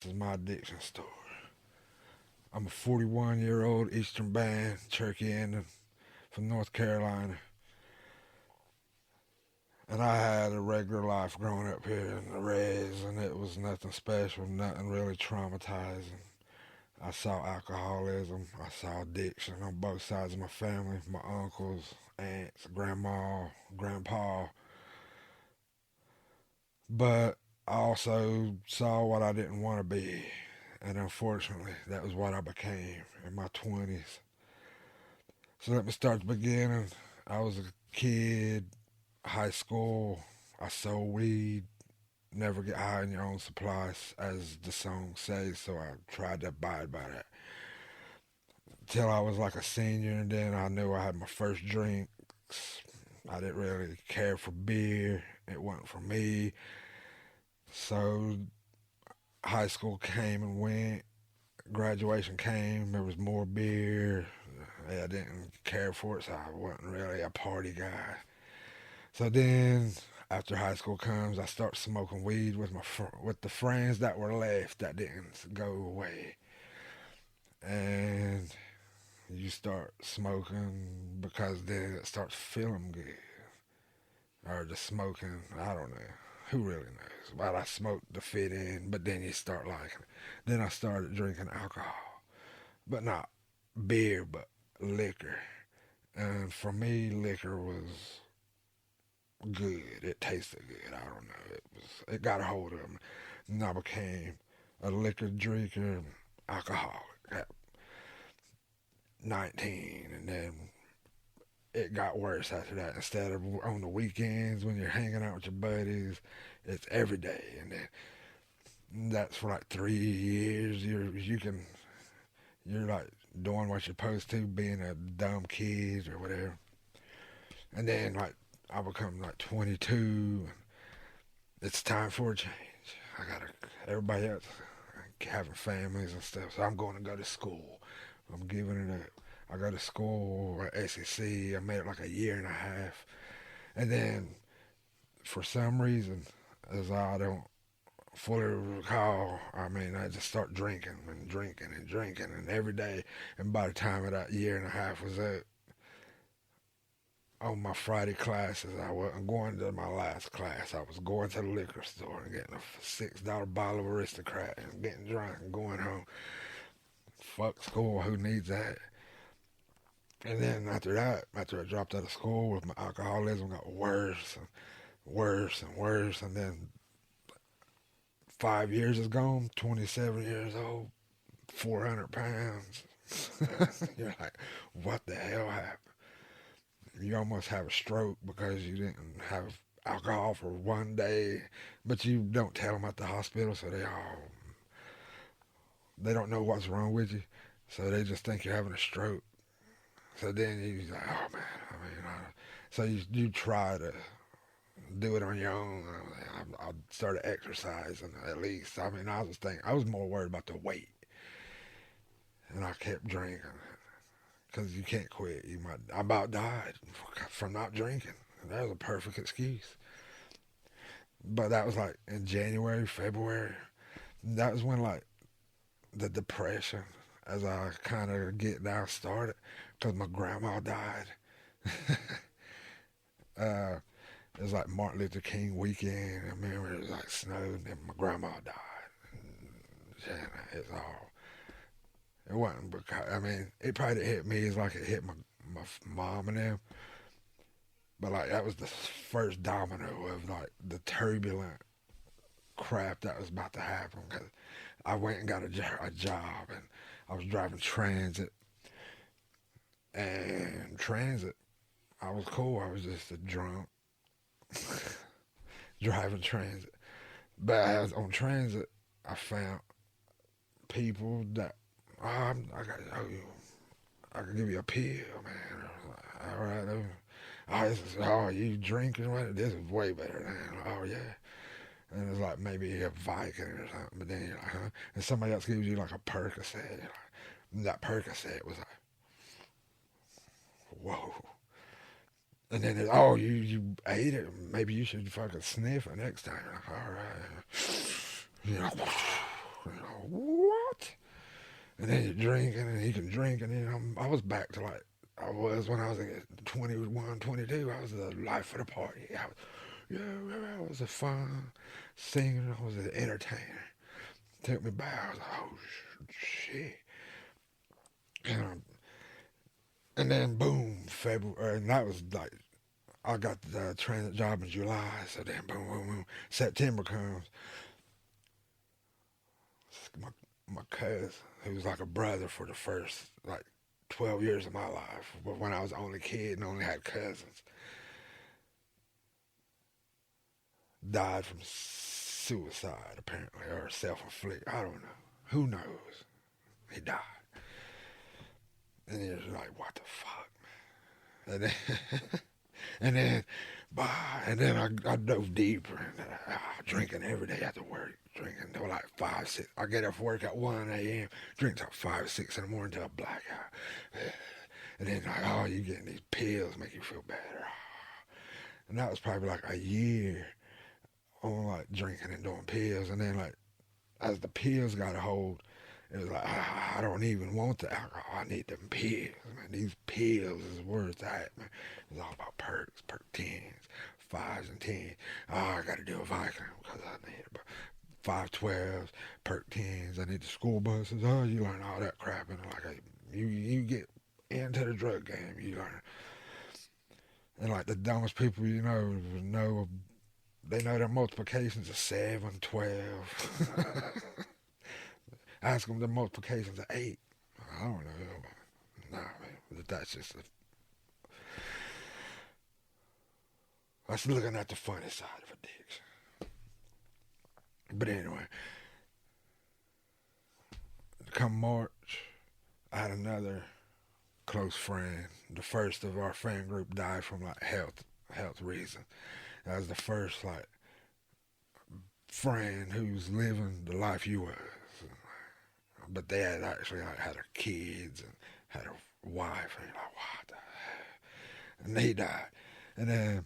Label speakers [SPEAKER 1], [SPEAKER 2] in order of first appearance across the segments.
[SPEAKER 1] This is my addiction story. I'm a 41-year-old Eastern band, Cherokee Indian from North Carolina, and I had a regular life growing up here in the res, and it was nothing special, nothing really traumatizing. I saw alcoholism, I saw addiction on both sides of my family, my uncles, aunts, grandma, grandpa, but I also saw what I didn't want to be, and unfortunately, that was what I became in my 20s. So let me start the beginning. I was a kid, high school. I sold weed. Never get high on your own supplies, as the song says. So I tried to abide by that till I was like a senior, and then I knew I had my first drinks. I didn't really care for beer. It wasn't for me. So high school came and went. Graduation came. There was more beer. I didn't care for it, so I wasn't really a party guy. So then, after high school comes, I start smoking weed with with the friends that were left that didn't go away, and you start smoking because then it starts feeling good, or the smoking. I don't know. Who really knows? But I smoked to fit in, but then you start liking it. Then I started drinking alcohol, but not beer, but liquor. And for me, liquor was good. It tasted good. I don't know. It got a hold of me. And I became a liquor drinker, alcoholic at 19, and then it got worse after that. Instead of on the weekends when you're hanging out with your buddies, it's every day, and then that's for like 3 years. You're like doing what you're supposed to, being a dumb kid or whatever, and then like I become like 22. It's time for a change. I gotta. Everybody else having families and stuff, so I'm going to go to school. I'm giving it up. I go to school at SEC. I made it like a year and a half, and then for some reason, as I don't fully recall, I mean, I just start drinking and drinking and drinking, and every day. And by the time of that year and a half was up, on my Friday classes, I wasn't going to my last class. I was going to the liquor store and getting a $6 bottle of Aristocrat and getting drunk and going home. Fuck school, who needs that? And then after that, after I dropped out of school, with my alcoholism got worse and worse and worse. And then 5 years is gone, 27 years old, 400 pounds. You're like, what the hell happened? You almost have a stroke because you didn't have alcohol for one day, but you don't tell them at the hospital, so they don't know what's wrong with you, so they just think you're having a stroke. So then you like, oh man, I mean, so you try to do it on your own. I started exercising at least. I mean, I was more worried about the weight, and I kept drinking because you can't quit. I about died from not drinking. That was a perfect excuse. But that was like in January, February. That was when like the depression, as I kind of get now started, because my grandma died. uh, it was like Martin Luther King weekend. I remember it was like snowed, and my grandma died. And it's all. It wasn't because I mean it probably didn't hit me as like it hit my mom and them, but like that was the first domino of like the turbulent crap that was about to happen. Because I went and got a job, and I was driving transit, and transit I was cool. I was just a drunk driving transit. But as on transit, I found people that I got. Oh, I can give you a pill, man. All right. Oh, you drinking? What? This is way better than. Oh yeah. And it's like maybe a Viking or something. But then you're like, huh? And somebody else gives you like a Percocet. Like, that Percocet was like, whoa. And then it's, oh, you ate it. Maybe you should fucking sniff it next time. You're like, all right. You know, what? And then you're drinking, and you can drink, and then I was back to like I was when I was in 21, 22. I was the life of the party. I was a fun singer. I was an entertainer. Took me back. I was like, oh shit. And, and then boom, February, and that was like I got the transit job in July. So then boom, boom, boom. September comes. My my cousin, who was like a brother for the first like 12 years of my life, but when I was the only kid and only had cousins, died from suicide apparently or self-inflicted. I don't know. Who knows? He died, and it was like, what the fuck, man? And then, and then, and then I dove deeper and drinking every day after work, drinking until like 5, 6. I get off work at 1 a.m., drink till 5, 6 in the morning till I black out. And then like, oh, you getting these pills make you feel better. And that was probably like a year on like drinking and doing pills. And then like as the pills got a hold, it was like, I don't even want the alcohol. I need them pills, man. These pills is where it's at, man. It's all about perks, perk 10s, 5s and 10s. Oh, I got to do a Viking because I need it. 512s, perk 10s. I need the school buses. Oh, you learn all that crap. And like, you get into the drug game, you learn. And like the dumbest people know they know their multiplications of 7, 12. Ask them the multiplications of 8. I don't know. Nah, man. That's just that's looking at the funny side of addiction. But anyway, come March, I had another close friend. The first of our friend group died from like health reasons. That was the first like friend who's living the life you was. But they had actually like had a kids and had a wife, and you're like, what the hell? And they died. And then,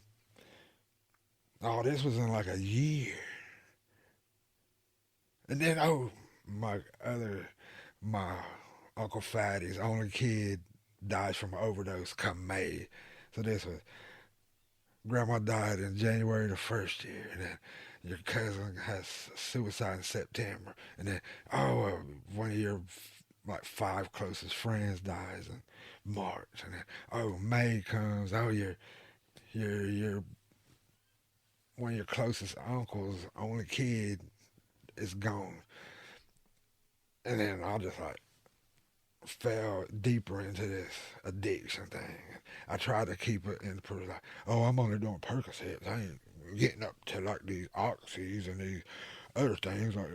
[SPEAKER 1] oh, this was in like a year. And then, oh, my Uncle Fatty's only kid dies from an overdose come May. So this was, Grandma died in January the first year, and then your cousin has suicide in September, and then one of your like 5 closest friends dies in March, and then May comes. Your one of your closest uncles, only kid, is gone, and then I just like fell deeper into this addiction thing. I tried to keep it in the like, oh, I'm only doing Percocets. I ain't getting up to like these oxys and these other things like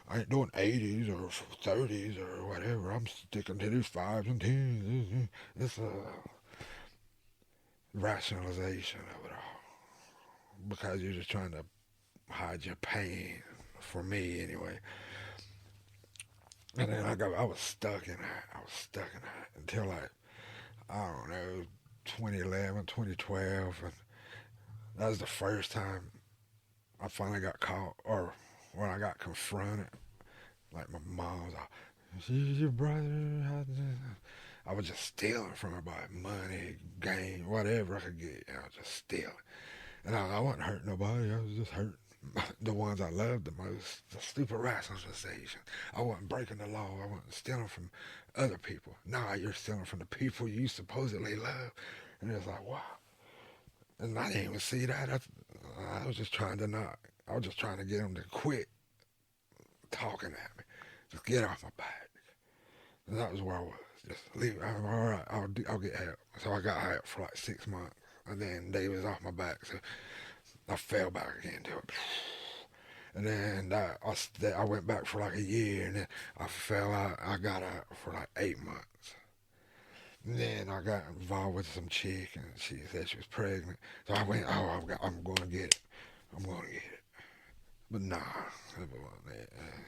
[SPEAKER 1] I ain't doing 80s or 30s or whatever. I'm sticking to these 5s and 10s. It's a rationalization of it all because you're just trying to hide your pain. For me, anyway. And then I was stuck in that. I was stuck in that until like I don't know 2011, 2012, and that was the first time I finally got caught, or when I got confronted. Like my mom was like, "Your brother." I was just stealing from her by money, game, whatever I could get. I was just stealing, and I wasn't hurting nobody. I was just hurting the ones I loved the most. The stupid rationalization. I wasn't breaking the law. I wasn't stealing from other people. Nah, you're stealing from the people you supposedly love. And it's like, wow. And I didn't even see that. I was just trying to not. I was just trying to get them to quit talking at me. Just get off my back. And that was where I was. Just leave. I'm all right. I'll get help. So I got help for like 6 months, and then they was off my back. So I fell back again to it. And then I went back for like a year, and then I fell out. I got out for like 8 months. And then I got involved with some chick, and she said she was pregnant. So I went, I'm going to get it. I'm going to get it. But nah,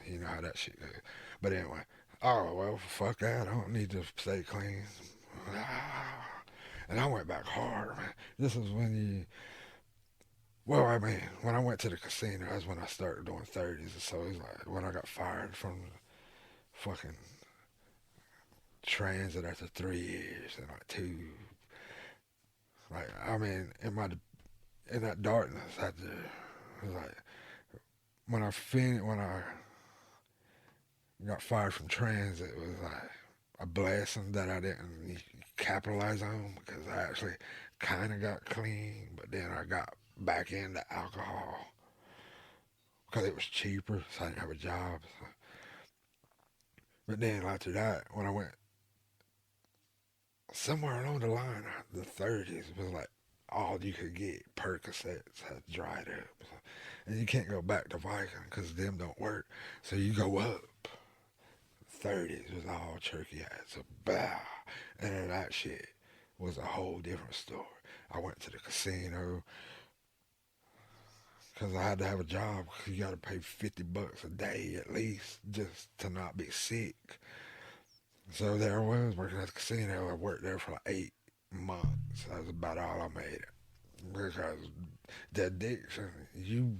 [SPEAKER 1] you know how that shit goes. But anyway, oh, well, fuck that. I don't need to stay clean. And I went back hard, man. This is Well, I mean, when I went to the casino, that's when I started doing 30s. So it's like when I got fired from fucking transit after 3 years and like two. Like, I mean, in that darkness, after it was like when I got fired from transit, it was like a blessing that I didn't capitalize on because I actually kind of got clean, but then I got back into alcohol because it was cheaper, so I didn't have a job. So. But then after that, when I went somewhere along the line, the 30s was like all you could get. Percocets had dried up, so, and you can't go back to Viking because them don't work. So you go up. 30s was all turkey ass, so blah, and then that shit was a whole different story. I went to the casino because I had to have a job. Cause you got to pay $50 a day at least just to not be sick. So there I was working at the casino. I worked there for like 8 months. That was about all I made it because the addiction. You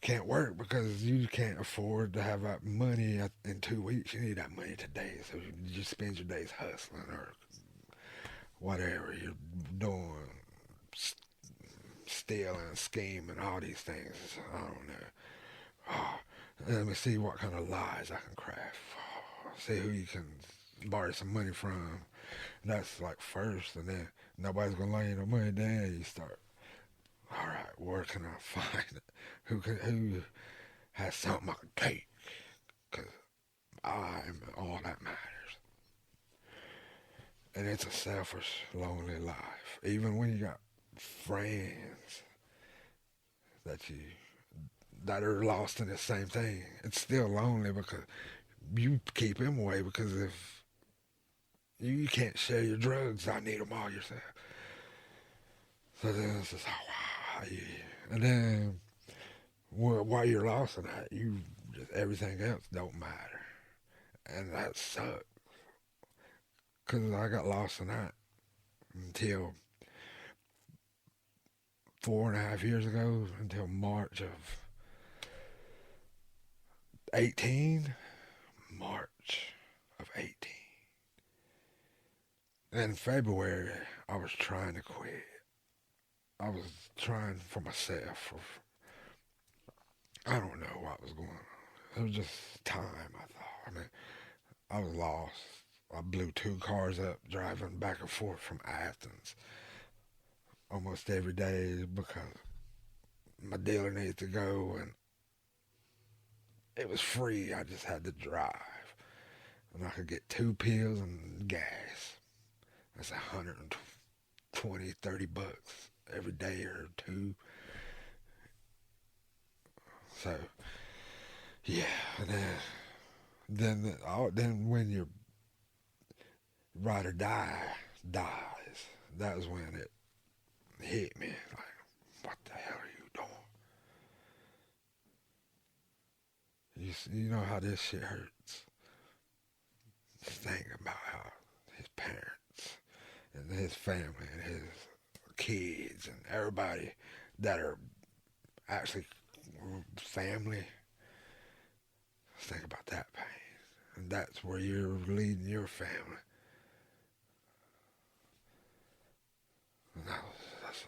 [SPEAKER 1] can't work because you can't afford to have that money in 2 weeks. You need that money today, so you just spend your days hustling or whatever you're doing, stealing, scheming, all these things. I don't know. Oh, let me see what kind of lies I can craft. Oh, see who you can borrow some money from. That's like first, and then nobody's gonna loan you no money. Then you start. All right, where can I find it? Who has something I can take? Cause I'm all that matters. And it's a selfish, lonely life. Even when you got friends that you that are lost in the same thing, it's still lonely because you keep them away because if you can't share your drugs, I need them all yourself. So then it's just, oh, wow, yeah. And then while you're lost in that, you just everything else don't matter, and that sucks. Cause I got lost in that until 4.5 years ago, until March of 18. March of 18. And in February, I was trying to quit. I was trying for myself. I don't know what was going on. It was just time, I thought. I mean, I was lost. I blew 2 cars up driving back and forth from Athens almost every day because my dealer needed to go and it was free. I just had to drive. And I could get 2 pills and gas. That's 120, $30 every day or two. So, yeah. And then when your ride or die dies, that was when it hit me. Like, what the hell are you doing? You know how this shit hurts. Just think about how his parents and his family and his kids and everybody that are actually family. Think about that pain. And that's where you're leading your family. And that's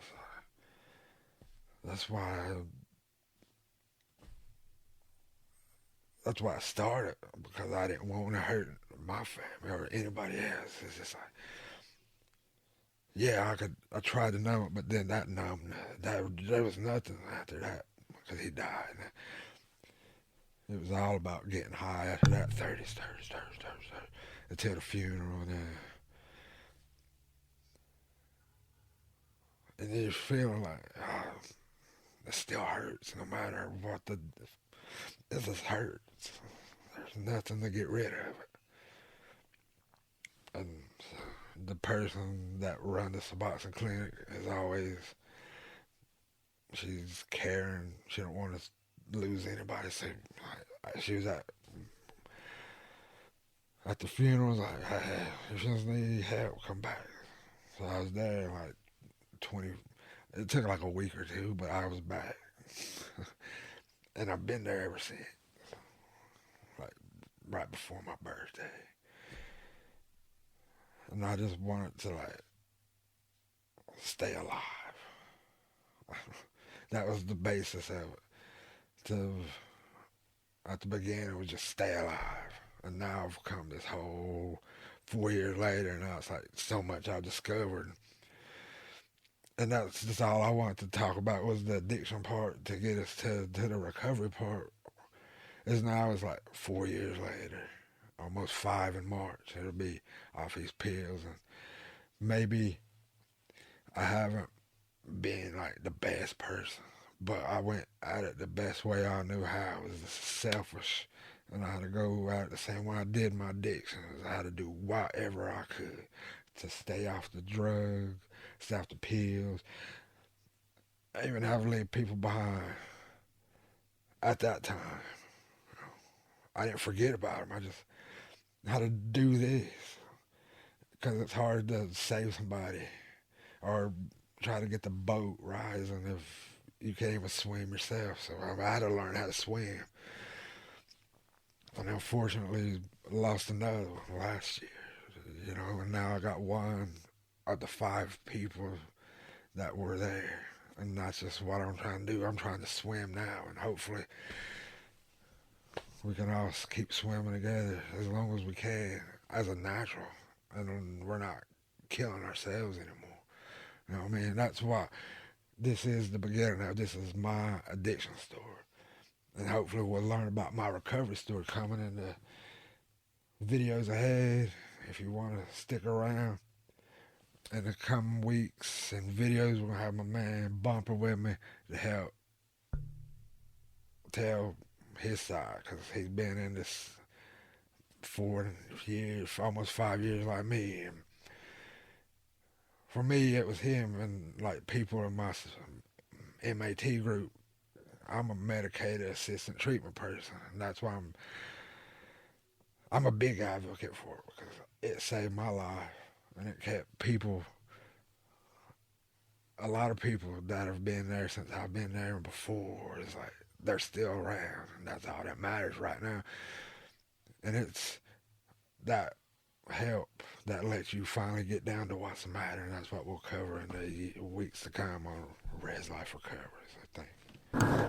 [SPEAKER 1] why that's why I started because I didn't want to hurt my family or anybody else. It's just like, yeah, I tried to numb it, but then that numbed. There was nothing after that because he died. It was all about getting high after that 30s, 30s, 30s, 30s, 30s, until the funeral. And then you're feeling like, oh, it still hurts no matter what it just hurts. There's nothing to get rid of it. And the person that runs the Suboxone clinic is always, she's caring. She don't want to lose anybody. So she was at the funeral, was like, hey, if you just need help, come back. So I was there like 20, It took like a week or two, but I was back. And I've been there ever since, like right before my birthday. And I just wanted to like stay alive. That was the basis of it. To At the beginning, it was just stay alive. And now I've come this whole 4 years later, and now it's like so much I've discovered. And that's just all I wanted to talk about was the addiction part to get us to the recovery part. Is now it's like 4 years later, almost five in March. It'll be off these pills, and maybe I haven't been like the best person, but I went at it the best way I knew how. It was selfish, and I had to go at it the same way I did my addiction. I had to do whatever I could to stay off the drug, stay off the pills. I even have to leave people behind at that time. I didn't forget about them. I just had to do this because it's hard to save somebody or try to get the boat rising if you can't even swim yourself. So I had to learn how to swim. And unfortunately, lost another one last year. And now I got one of the five people that were there. And that's just what I'm trying to do. I'm trying to swim now, and hopefully we can all keep swimming together as long as we can, as a natural, and we're not killing ourselves anymore. You know what I mean? That's why this is the beginning now. This is my addiction story. And hopefully we'll learn about my recovery story coming in the videos ahead. If you want to stick around in the coming weeks and videos, we're going to have my man Bumper with me to help tell his side, because he's been in this 4 years, almost 5 years like me. And for me, it was him and like people in my MAT group. I'm a medicated assistant treatment person, and that's why I'm a big advocate for it, because it saved my life and it kept people, a lot of people that have been there since I've been there and before. It's like they're still around, and that's all that matters right now. And it's that help that lets you finally get down to what's the matter, and that's what we'll cover in the weeks to come on Red's Life Recovery. So thank you.